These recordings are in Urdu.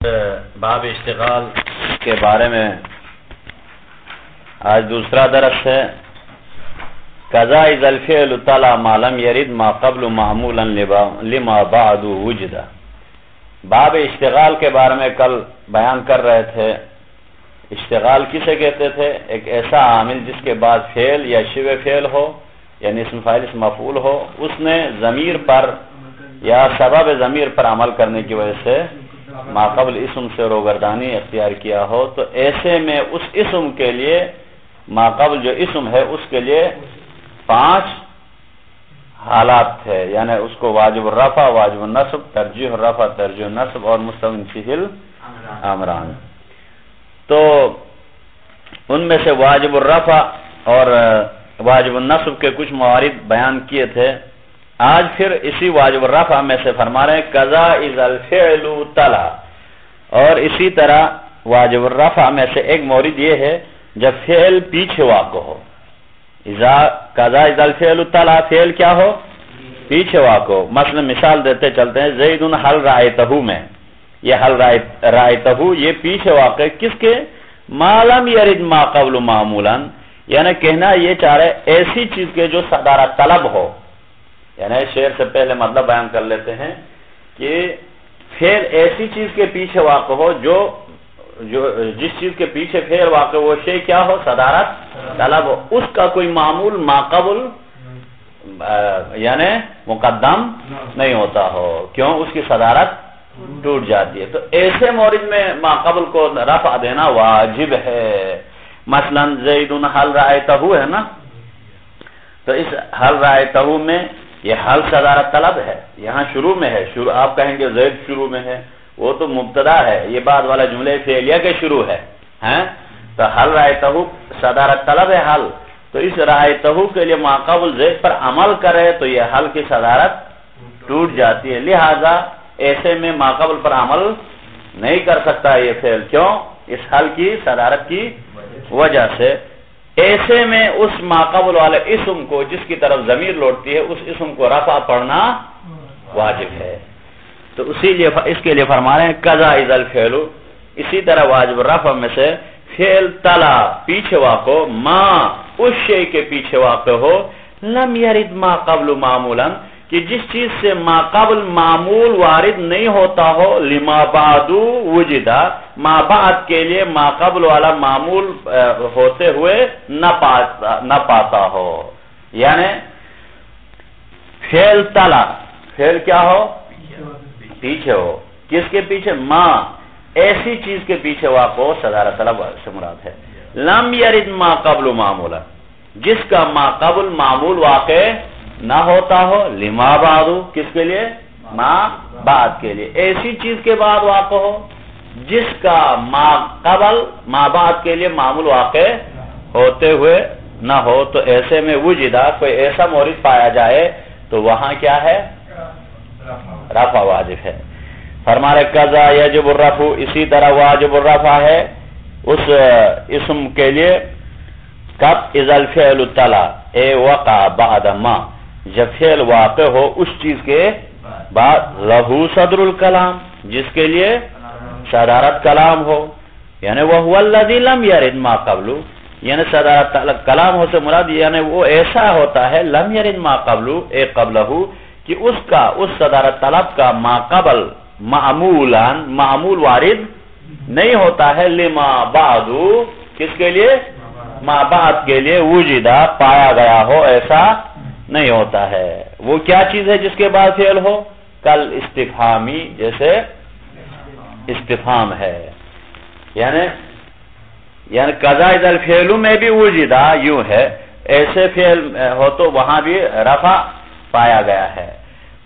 باب اشتغال کے بارے میں آج دوسرا درس ہے. قضا اذا الفعل طلع ما لم يرد ما قبل معمولا لما بعد وجد. باب اشتغال کے بارے میں کل بیان کر رہے تھے. اشتغال کسے کہتے تھے؟ ایک ایسا عامل جس کے بعد فعل یا شبہ فعل ہو، یعنی اسم فاعل اسم مفعول ہو، اس نے ضمیر پر یا سبب ضمیر پر عمل کرنے کی وجہ سے ما قبل اسم سے روگردانی اختیار کیا ہو، تو ایسے میں اس اسم کے لیے ما قبل جو اسم ہے اس کے لیے 5 حالات تھے. یعنی اس کو واجب الرفع، واجب النصب، ترجیح الرفع، ترجیح النصب اور مستوین فیہ الامران. تو ان میں سے واجب الرفع اور واجب النصب کے کچھ موارد بیان کیے تھے. آج پھر اسی واجب الرفع میں سے فرما رہے ہیں قضا اذا الفعل طلع. اور اسی طرح واجب الرفع میں سے ایک مورد یہ ہے جب فعل پیچھے واقع ہو. قضا اذا الفعل طلع، فعل کیا ہو؟ پیچھے واقع ہو. مثلا مثال دیتے چلتے ہیں، زید حل رأیتہ میں، یہ حل رأیتہ یہ پیچھے واقع کس کے؟ ما لم یرد ما قبل معمولا. یعنی کہنا یہ چاہ رہے ایسی چیز کے جو صدارت طلب ہو. یعنی شعر سے پہلے مطلب بیان کر لیتے ہیں کہ فعل ایسی چیز کے پیچھے واقع ہو جو جس چیز کے پیچھے فعل واقع وہ شے کیا ہو؟ صدارت طلب ہو. اس کا کوئی معمول ما قبل یعنی مقدم نہیں ہوتا ہو. کیوں؟ اس کی صدارت ٹوٹ جاتی ہے. تو ایسے مورد میں ما قبل کو رفع دینا واجب ہے. مثلا زید حل رأیتہ ہے نا، تو اس حل رأیتہ میں یہ حل صدارت طلب ہے، یہاں شروع میں ہے. شروع آپ کہیں گے زید شروع میں ہے، وہ تو مبتدا ہے، یہ بعد والا جملے فعلیہ کے شروع ہے. تو حل رأیتہ صدارت طلب ہے حل. تو اس رأیتہ کے لیے ما قبل زید پر عمل کرے تو یہ حل کی صدارت ٹوٹ جاتی ہے. لہذا ایسے میں ما قبل پر عمل نہیں کر سکتا یہ فعل. کیوں؟ اس حل کی صدارت کی وجہ سے. ایسے میں اس ما قبل والے اسم کو جس کی طرف ضمیر لوٹتی ہے اس اسم کو رفع پڑھنا واجب ہے. تو اسی لیے اس کے لیے فرما رہے ہیں قضا اذا الفعل. اسی طرح واجب الرفع میں سے فعل طلع پیچھے واقع ما اس شے کے پیچھے واقع ہو لم یرد ما قبل معمولا، کہ جس چیز سے ما قبل معمول وارد نہیں ہوتا ہو، لما بعد وجدہ ما بعد کے لیے ما قبل والا معمول ہوتے ہوئے نہ پاتا ہو. یعنی فعل طلع، فعل کیا ہو؟ پیچھے ہو. کس کے پیچھے؟ ما ایسی چیز کے پیچھے واقع ہو، صدارت طلب سے مراد ہے. لم یرد ما قبل معمولا، جس کا ما قبل معمول واقع نہ ہوتا ہو، لما بعد کس کے لیے؟ ما بعد کے لیے. ایسی چیز کے بعد واقع ہو جس کا ما قبل ما بعد کے لیے معمول واقع ہوتے ہوئے نہ ہو. تو ایسے میں وجدہ کوئی ایسا مورد پایا جائے تو وہاں کیا ہے؟ رفع واجب ہے. فرمارے قضا یجب الرفع. اسی طرح واجب الرفع ہے اس اسم کے لیے کب؟ اذا الفعل طلع اے وقع بعد ما، جب فعل واقع ہو اس چیز کے بعد لہو صدر الکلام، جس کے لیے صدارت کلام ہو. یعنی وہ الذی لم یرد ما قبل، یعنی صدارت کلام ہو سے مراد یعنی وہ ایسا ہوتا ہے لم یرد ما قبل اے قبلہ، کہ اس کا اس صدارت طلب کا ما قبل معمول وارد نہیں ہوتا ہے. لما بعد کس کے لیے؟ ما بعد کے لیے وجدہ پایا گیا ہو، ایسا نہیں ہوتا ہے. وہ کیا چیز ہے جس کے بعد فعل ہو؟ کل استفہامی، جیسے استفہام ہے. یعنی قضا اذا الفعل میں بھی وجدہ یوں ہے، ایسے فعل ہو تو وہاں بھی رفع پایا گیا ہے.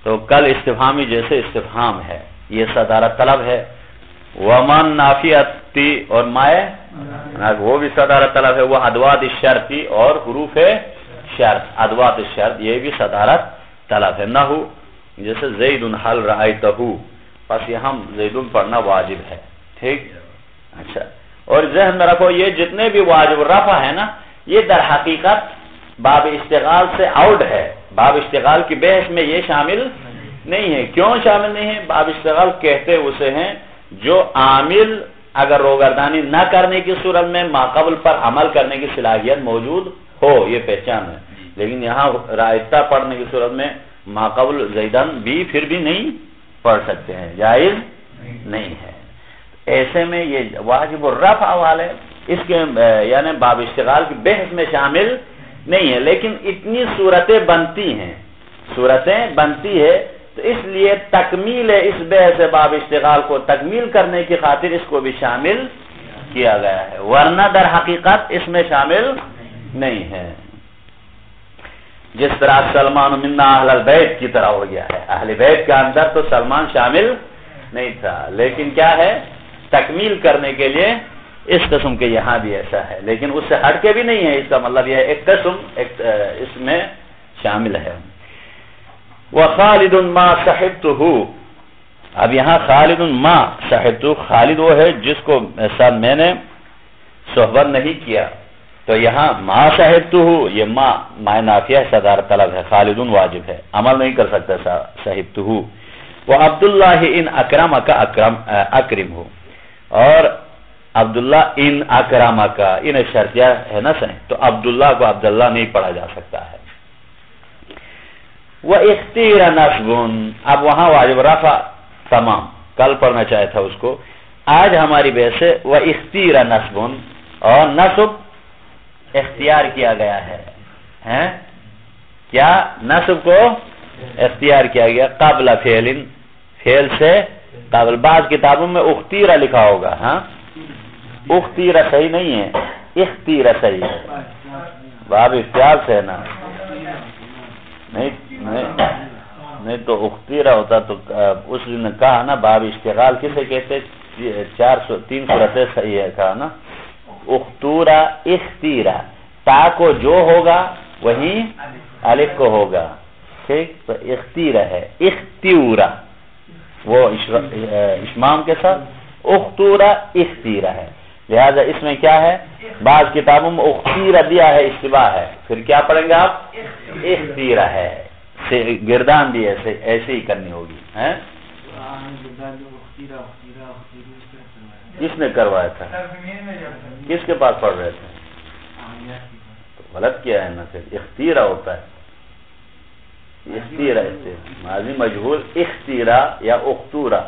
تو کل استفہامی جیسے استفہام ہے، یہ صدارت طلب ہے. ومن نافیتی اور مائے وہ بھی صدارت طلب ہے. وہ ادوات الشرطی اور حروف شرط، ادوات الشرط یہ بھی صدارت طلب ہے. نہ ہو جیسے زید حل رأیتہ، بس یہاں زید پڑھنا واجب ہے. ٹھیک؟ اچھا. اور ذہن میں رکھو یہ جتنے بھی واجب رفع ہے نا، یہ در حقیقت باب اشتغال سے آؤٹ ہے. باب اشتغال کی بحث میں یہ شامل نہیں ہے. کیوں شامل نہیں ہے؟ باب اشتغال کہتے اسے ہیں جو عامل اگر روگردانی نہ کرنے کی صورت میں ماقبل پر عمل کرنے کی صلاحیت موجود ہو، یہ پہچان ہے، لیکن یہاں رائتہ پڑھنے کی صورت میں ماقبل زیدن بھی پھر بھی نہیں پڑھ سکتے ہیں، جائز نہیں ہے۔ ایسے میں یہ واجب الرفع والے اس کے یعنی باب اشتغال کی بحث میں شامل نہیں ہے، لیکن اتنی صورتیں بنتی ہیں، صورتیں بنتی ہے، تو اس لیے تکمیل اس بحث باب اشتغال کو تکمیل کرنے کی خاطر اس کو بھی شامل کیا گیا ہے، ورنہ در حقیقت اس میں شامل نہیں ہے۔ جس طرح سلمان منا اہل البیت کی طرح ہو گیا ہے، اہل بیت کے اندر تو سلمان شامل نہیں تھا، لیکن کیا ہے تکمیل کرنے کے لیے اس قسم کے یہاں بھی ایسا ہے، لیکن اس سے ہٹ کے بھی نہیں ہے، اس کا مطلب یہ ہے ایک قسم اس میں شامل ہے۔ وَخَالِدٌ مَا صَحِبْتُهُ، اب یہاں خالد ما صحبتو، خالد وہ ہے جس کو ساتھ میں نے صحبت نہیں کیا، تو یہاں ما صحبتو یہ ما نافیہ صدار طلب ہے، خالد واجب ہے، عمل نہیں کر سکتا صحبتو۔ وَعَبْدُاللَّهِ إِنْ أَكْرَمَكَ أَكْرِمْهُ، اور عبداللہ ان اکرمک ان شرطیہ ہے نا صحیح، تو عبداللہ کو عبداللہ نہیں پڑھا جا سکتا ہے۔ وَإِخْتِيرَ نَصْبٌ، اب وہاں واجب رفع تمام، کل پڑھنا چاہے تھا اس کو، آج ہماری بحث سے وَإِخْتِيرَ نَصْبٌ، اور نصب اختیار کیا گیا ہے، کیا نصب کو اختیار کیا گیا قبل فعل، فعل سے قبل، بعض کتابوں میں اختیرہ لکھا ہوگا، ہاں اختیرہ صحیح نہیں ہے، اختیرہ صحیح ہے، باب اختیار سے ہے نا، نہیں تو اختیرہ ہوتا تو اس نے کہا نا باب اشتغال کسے کہتے، 3 صورتیں صحیح ہے کہا نا، اختورہ اختیرہ، تا کو جو ہوگا وہی الف کو ہوگا، ٹھیک، تو اختیرہ ہے، اختیورہ وہ اشمام کے ساتھ، اختورہ اختیرہ ہے، لہذا اس میں کیا ہے، بعض کتابوں میں اختیرہ دیا ہے اشتباہ ہے، پھر کیا پڑھیں گے آپ، اختیرہ ہے، گردان بھی ایسے ہی کرنی ہوگی، کس نے کروایا تھا، کس کے پاس پڑھ رہے تھے، تو غلط کیا ہے نا، پھر اختیرہ ہوتا ہے، اختیرہ ماضی مجہول اختیرہ یا اختورہ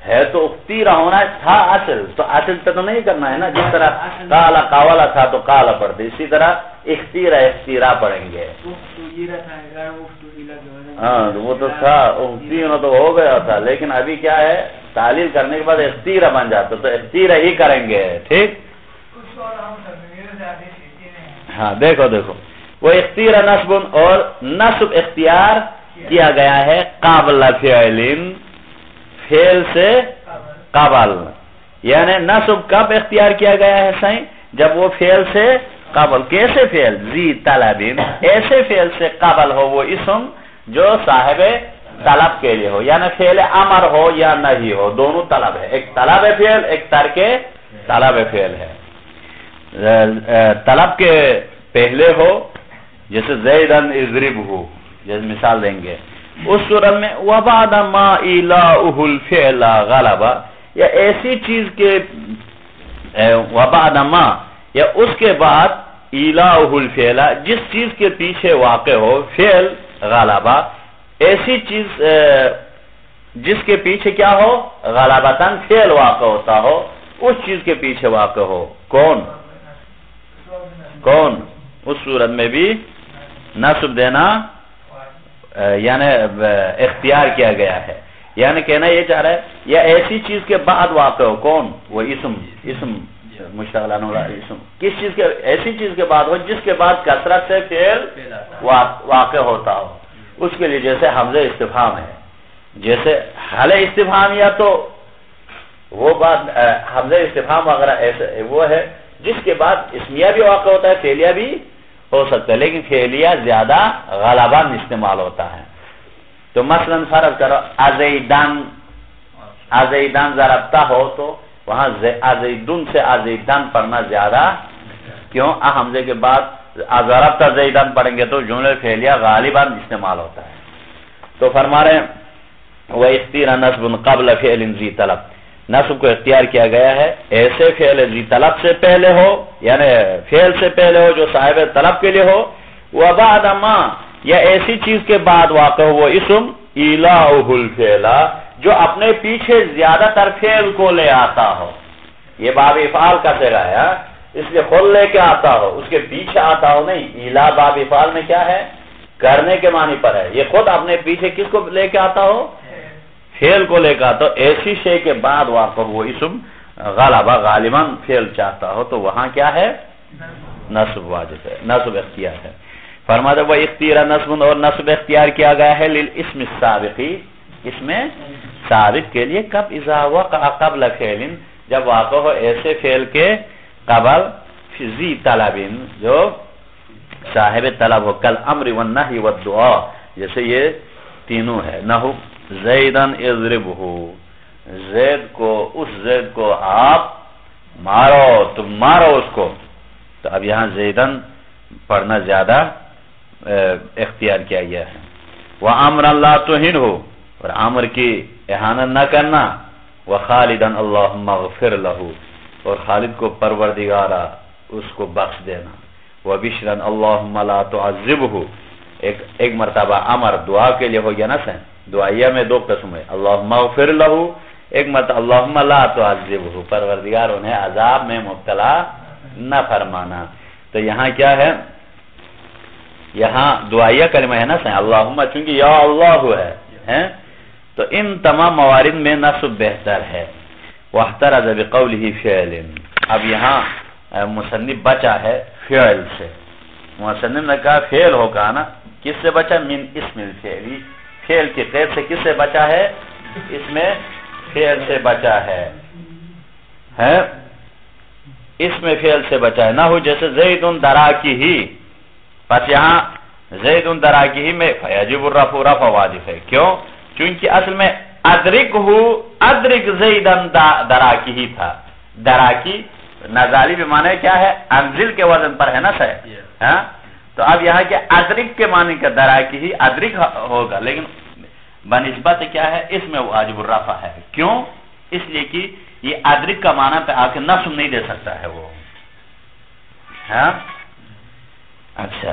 ہے، تو اختیرہ ہونا تھا اصل، تو اصل تو نہیں کرنا ہے نا، جس طرح قالا قاولا تھا تو قالا پڑھتے، اسی طرح اختیرہ اختیرہ پڑھیں گے، ہاں وہ تو تھا اختیرہ تو ہو گیا تھا، لیکن ابھی کیا ہے تعلیل کرنے کے بعد اختیرہ بن جاتا، تو اختیرہ ہی کریں گے، ٹھیک، ہاں دیکھو وہ اختیرہ نصب، اور نصب اختیار کیا گیا ہے قابل فعل، فعل سے قبل، یعنی نصب کب اختیار کیا گیا ہے صحیح، جب وہ فعل سے قبل، کیسے فعل، ذی طلب، ایسے فعل سے قبل ہو وہ اسم جو صاحب طلب کے لیے ہو، یعنی فعل امر ہو یا نہیں ہو، دونوں طلب ہے، ایک طلب فعل ایک ترک طلب فعل ہے، طلب کے پہلے ہو جیسے زیدن اضرب ہو، جیسے مثال دیں گے اس صورت میں، وَبَعْدَ مَا إِلَاؤُهُ الْفِعْلَ غَلَبَ، یا ایسی چیز کے وَبَعْدَ مَا یا اس کے بعد إِلَاؤُهُ الْفِعْلَ جس چیز کے پیچھے واقع ہو فعل غلبہ، ایسی چیز جس کے پیچھے کیا ہو غلبتاً فعل واقع ہوتا ہو، اس چیز کے پیچھے واقع ہو، کون اس صورت میں بھی نصب دینا یعنی اختیار کیا گیا ہے، یعنی کہنا یہ چاہ رہا ہے یا ایسی چیز کے بعد واقع ہو، کون وہ اسم مشتغل عنہ اسم، کس چیز کے، ایسی چیز کے بعد ہو جس کے بعد کثرت سے فعل واقع ہوتا ہو، اس کے لیے جیسے حمزہ استفہام ہے، جیسے حل استفہام، یا تو وہ بات حمزہ استفہام وغیرہ ایسے وہ ہے جس کے بعد اسمیہ بھی واقع ہوتا ہے، فعلیہ بھی ہو سکتا ہے، لیکن فعلیہ زیادہ غالباً استعمال ہوتا ہے، تو مثلا فرض کرو ازیدان ضربتا ہو، تو وہاں ازیدن سے ازیدان پڑھنا زیادہ، کیوں، حمزے کے بعد ضربتا زیدان پڑھیں گے تو جملہ فعلیہ غالباً استعمال ہوتا ہے، تو فرما رہے ہیں وَاِخْتِيرَ نَصْبٌ قَبْلَ فِعْلٍ ذِي طَلَب، نصب کو اختیار کیا گیا ہے ایسے فعل ذی طلب سے پہلے ہو، یعنی فعل سے پہلے ہو جو صاحب طلب کے لیے ہو، وَبَعْدَ مَا، یا ایسی چیز کے بعد واقع ہو وہ اسم إِلَاؤُهُ الْفِعْلَ جو اپنے پیچھے زیادہ تر فعل کو لے آتا ہو. یہ باب افعال کا صیغہ ہے، اس لیے خود لے کے آتا ہو، اس کے پیچھے آتا ہو نہیں. ایلا باب افعال میں کیا ہے؟ کرنے کے معنی پر ہے. یہ خود اپنے پیچھے کس کو لے کے آتا ہو؟ فعل کو لے کے آتا ہو. ایسی شے کے بعد واقع ہو اسم غالبا غالباً فعل چاہتا ہو تو وہاں کیا ہے؟ نصب واجب ہے، نصب اختیار ہے. فرماتا وہ اختیار نصب، اور نصب اختیار کیا گیا ہے للاسم السابقی، اس میں سابق کے لیے. کب؟ اذا وقع قبل فعل، جب واقع ہو ایسے فعل کے قبل ذی طلب جو صاحب طلب ہو. کل امر والنہی والدعاء، جیسے یہ تینوں ہے. نحو زیدن اضربہ، زید کو، اس زید کو آپ مارو، تم مارو اس کو. تو اب یہاں زیدن پڑھنا زیادہ اختیار کیا گیا ہے. وَأَمْرًا لَا تُهِنْهُ، اور عمر کی احانت نہ کرنا. وَخَالِدًا اللَّهُمَّ اغْفِرْ لَهُ، اور خالد کو پروردگارا اس کو بخش دینا. وَبِشْرًا اللَّهُمَّ لَا تُعَذِّبْهُ، ایک مرتبہ امر دعا کے لیے ہو گیا نا سین. دعائیہ میں دو قسم ہے، اللہم اغفر لہو، ایک مرتبہ اللہم لا تعذبہ، پروردگار انہیں عذاب میں مبتلا نہ فرمانا. تو یہاں کیا ہے؟ یہاں دعائیہ کلمہ ہے نا سین، اللہم چونکہ یا اللہ ہے تو ان تمام موارد میں نصب بہتر ہے. واحترز بقولہ فعل، اب یہاں مصنف بچا ہے فعل سے. مصنف نے کہا فعل ہوگا نا، کس سے بچا؟ من اسم الفعل، فعل کی قید سے. کس سے بچا ہے؟ اس میں فعل سے بچا ہے، اس میں فعل سے بچا ہے. نہ ہو جیسے زید دراکی ہی، پس یہاں زید دراکی ہی میں فیجب الرفع، رفع واجب ہے. کیوں؟ چونکہ اصل میں ادرک زیدن دراکی ہی تھا. دراکی نزالی بھی معنی کیا ہے؟ انزل کے وزن پر ہے نا صحیح. تو اب یہاں کیا ادرک کے معنی کا دراکی ہی ادرک ہوگا، لیکن بنسبت کیا ہے؟ اس میں واجب الرفع ہے. کیوں؟ اس لیے کہ یہ ادرک کا معنی پہ آ کے نصب نہیں دے سکتا ہے وہ. اچھا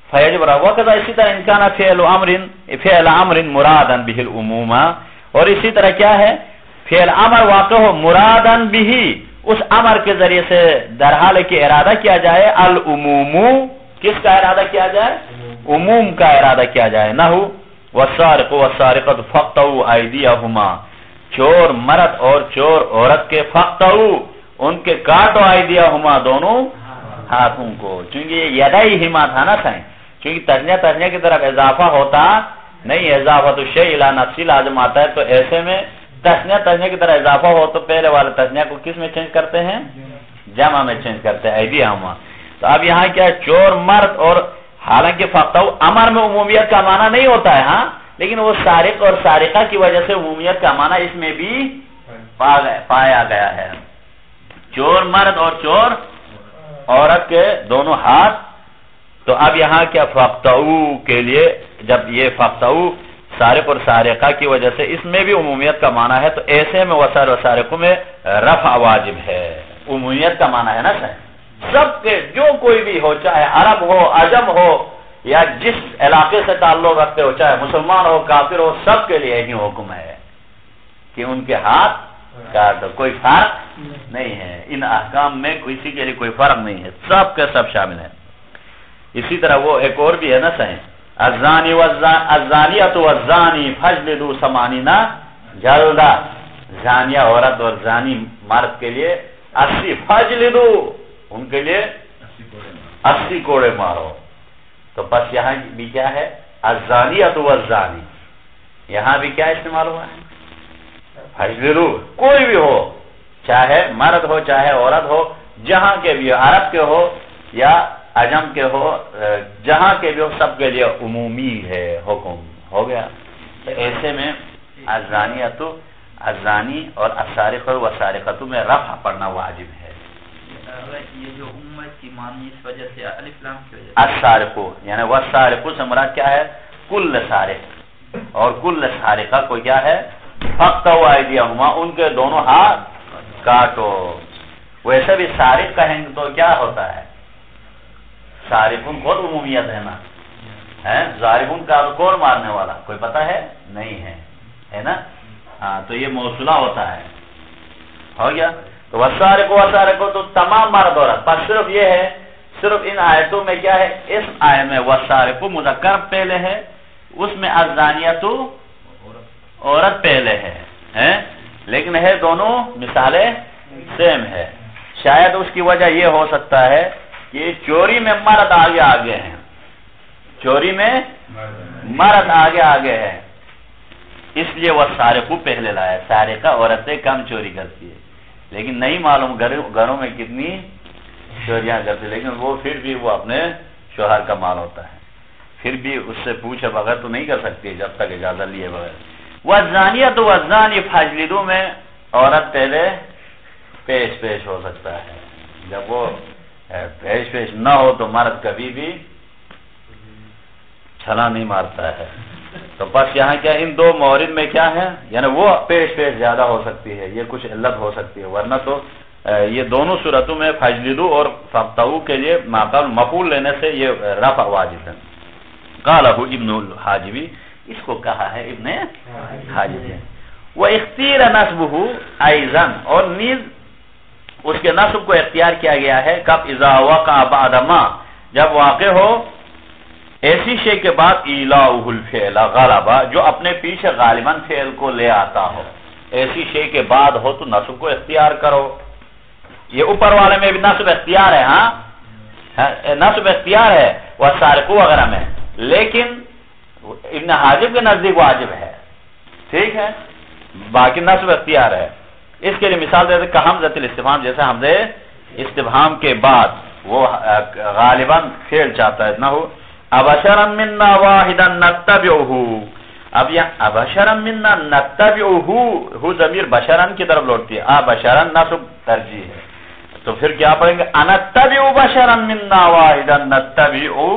فیجب الرفع. وقت اسی طرح انکان فعل امر مرادا به العموم، اور اسی طرح کیا ہے؟ فعل امر واقع ہو مرادا به، اس امر کے ذریعے سے در حال کی ارادہ کیا جائے العموم، کس کا ارادہ کیا جائے؟ عموم کا ارادہ کیا جائے. نہ ہو والسارق والسارقۃ فقطعوا ایدیہما، چور مرد اور چور عورت کے فقطعوا، ان کے کاٹو ایدیہما، دونوں ہاتھوں کو. چونکہ یہ یدیہما تھا نا سائیں، چونکہ تجنیہ کی طرف اضافہ ہوتا نہیں، اضافۃ الشیء الی نفسہ لازم آتا ہے. تو ایسے میں تجنیہ کی طرح اضافہ ہو تو پہلے والے تجنیہ کو کس میں چینج کرتے ہیں؟ جمع میں چینج کرتے ہیں، ایدیہما. تو اب یہاں کیا ہے؟ چور مرد. اور حالانکہ فقطعوا امر میں عمومیت کا معنی نہیں ہوتا ہے لیکن وہ سارق اور سارقہ کی وجہ سے عمومیت کا معنی اس میں بھی پایا گیا ہے. چور مرد اور چور عورت کے دونوں ہاتھ. تو اب یہاں کیا فقطعوا کے لیے جب یہ فقطعوا سارق اور سارقہ کی وجہ سے اس میں بھی عمومیت کا معنی ہے، تو ایسے میں وسائل و سارقوں میں رفع واجب ہے. عمومیت کا معنی ہے نا سر، سب کے جو کوئی بھی ہو، چاہے عرب ہو، عجم ہو، یا جس علاقے سے تعلق رکھتے ہو، چاہے مسلمان ہو کافر ہو، سب کے لیے یہی حکم ہے کہ ان کے ہاتھ کاٹو. کوئی فرق نہیں ہے ان احکام میں، کسی کے لیے کوئی فرق نہیں ہے، سب کے سب شامل ہیں. اسی طرح وہ ایک اور بھی ہے نا صحیح، الزانیۃ والزانی فجلدوا 80 جلدہ. زانیہ عورت اور زانی مرد کے لیے 80 فجلدوا، ان کے لیے 80 کوڑے مارو. تو بس یہاں بھی کیا ہے؟ الزانیۃ والزانی، یہاں بھی کیا استعمال ہوا ہے؟ فجلدوا. کوئی بھی ہو، چاہے مرد ہو چاہے عورت ہو، جہاں کے بھی ہو، عرب کے ہو یا عجم کے ہو، جہاں کے بھی ہو، سب کے لیے عمومی ہے حکم. ہو گیا. تو ایسے میں الزانیۃ، الزانی اور السارق والسارقۃ میں رفع پڑھنا واجب ہے. یہ جو امت کی معنی اس وجہ سے الف لام کی وجہ سے السارق، یعنی والسارق سے مراد کیا ہے؟ کل سارق. اور کل سارقہ کو کیا ہے فقطعوا ایدیہما ان کے دونوں ہاتھ کاٹو. ویسے بھی سارق کہیں تو کیا ہوتا ہے سارقون بہت عمومیت ہے نا ضاربون کا کون مارنے والا کوئی پتہ ہے نہیں ہے نا ہاں تو یہ موصولہ ہوتا ہے ہو گیا. تو والسارق تو تمام مرد عورت پر صرف یہ ہے صرف ان آیتوں میں کیا ہے اس آیت میں والسارق مذکر پہلے ہے اس میں الزانیۃ عورت پہلے ہے لیکن ہے دونوں مثالیں سیم ہے. شاید اس کی وجہ یہ ہو سکتا ہے کہ چوری میں مرد آگے ہیں چوری میں مرد آگے ہے اس لیے وہ سارقو پہلے لایا. سارقہ عورتیں کم چوری کرتی ہے لیکن نہیں معلوم گھروں میں کتنی چوریاں کرتی لیکن وہ پھر بھی وہ اپنے شوہر کا مال ہوتا ہے پھر بھی اس سے پوچھے بغیر تو نہیں کر سکتی جب تک اجازت لیے بغیر. والزانیۃ والزانی فاجلدوا میں عورت پہلے پیش ہو سکتا ہے جب وہ پیش نہ ہو تو مرد کبھی بھی چھلا نہیں مارتا ہے. تو بس یہاں کیا ان دو مورد میں کیا ہے یعنی وہ پیش زیادہ ہو سکتی ہے یہ کچھ علت ہو سکتی ہے ورنہ تو یہ دونوں صورتوں میں فاجلدوا اور فقطعوا کے لیے ماقبل مفعول لینے سے یہ رفع واجب ہے. قالہ ابن الحاجبی اس کو کہا ہے ابن حاجبی. واختیر نصبہ ایضا اور نیز اس کے نصب کو اختیار کیا گیا ہے کب اذا وقع بعد ما جب واقع ہو ایسی شے کے بعد ایلاؤہ الفعل غلبہ جو اپنے پیچھے غالباً فعل کو لے آتا ہو ایسی شے کے بعد ہو تو نصب کو اختیار کرو. یہ اوپر والے میں بھی نصب اختیار ہے ہاں نصب اختیار ہے والسارق وغیرہ میں لیکن ابن حاجب کے نزدیک واجب ہے ٹھیک ہے باقی نصب اختیار ہے. اس کے لیے مثال دیتے کہ حمزۃ الاستفہام جیسے حمزہ استفہام کے بعد وہ غالباً فعل چاہتا ہے نہ ہو ابشرا منا واحدا نتبعه اب یہاں ابشرا منا نتبعه ہو ضمیر بشرا کی طرف لوٹتی ہے ابشرا نصب ترجیح ہے تو پھر کیا پڑھیں گے انتبع بشرا منا واحدا نتبعه.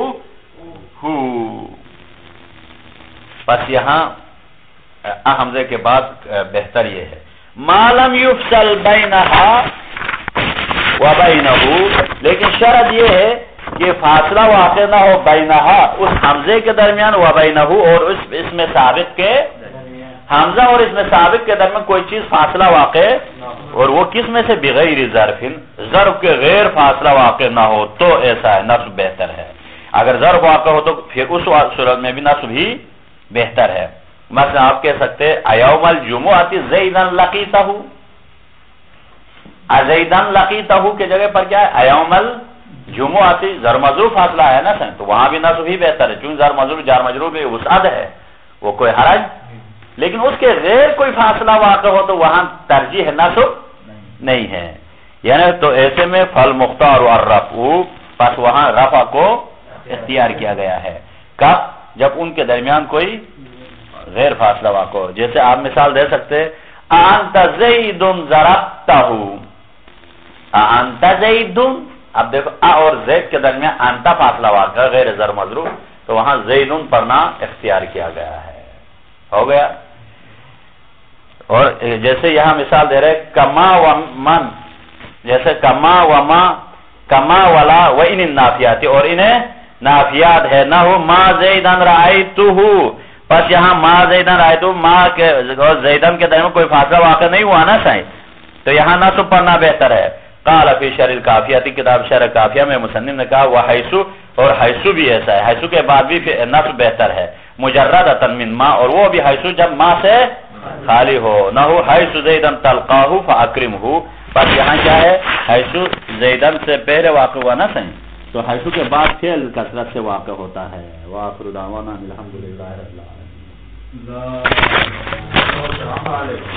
بس یہاں حمزے کے بعد بہتر یہ ہے ما لم يفصل بینہا وبینہ لیکن شرط یہ ہے کہ فاصلہ واقع نہ ہو بینہا اس حمزے کے درمیان وبینہ اور اس میں سابق کے حمزہ اور اس میں سابق کے درمیان کوئی چیز فاصلہ واقع اور وہ کس میں سے بغیر ظرف ظرف کے غیر فاصلہ واقع نہ ہو تو ایسا ہے نصب بہتر ہے. اگر ظرف واقع ہو تو پھر اس صورت میں بھی نصب ہی بہتر ہے. مثلا آپ کہہ سکتے ایوم الجمعۃ زیدن لقیتہ ازیدن لقیتہ کی جگہ پر کیا ہے ایوم الجمعۃ ظرف مجرور فاصلہ ہے نا تو وہاں بھی نصب ہی بہتر ہے چونکہ ظرف مجرور جار مجرور بھی وسعت ہے وہ کوئی حرج لیکن اس کے غیر کوئی فاصلہ واقع ہو تو وہاں ترجیح نصب نہیں ہے یعنی تو ایسے میں فالمختار والرفع پس وہاں رفع کو اختیار کیا گیا ہے کب جب ان کے درمیان کوئی غیر فاصلہ واقع ہو. جیسے آپ مثال دے سکتے انت زید ضربتہ انت زید اب دیکھو اور زید کے درمیان انت فاصلہ واقع غیر ضر مضروب تو وہاں زیدن پڑھنا اختیار کیا گیا ہے ہو گیا. اور جیسے یہاں مثال دے رہے کما و من جیسے کما و ما کما ولا و ان النافیات اور انہیں نافیات ہے نہ ہو ما زیدن رأیتہ بس یہاں ما زیدن رأیتہ ما کے زیدن کے درمیان کوئی فاصلہ واقع نہیں ہوا نا صحیح تو یہاں نصب پڑھنا بہتر ہے. قال فی شرح الکافیہ کتاب شرح کافیہ میں مصنف نے کہا وہ حیثو اور حیثو بھی ایسا ہے حیثو کے بعد بھی نصب بہتر ہے مجرد من ما اور وہ بھی حیثو جب ما سے خالی ہو نہ ہو حیثو زیدن تلقاہ فاکرمہ بس یہاں کیا ہے حیثو زیدن سے پہلے واقع ہوا نا صحیح تو حیثو کے بعد فعل کثرت سے واقع ہوتا ہے. وآخر دعوانا الحمدللہ رب العالمین.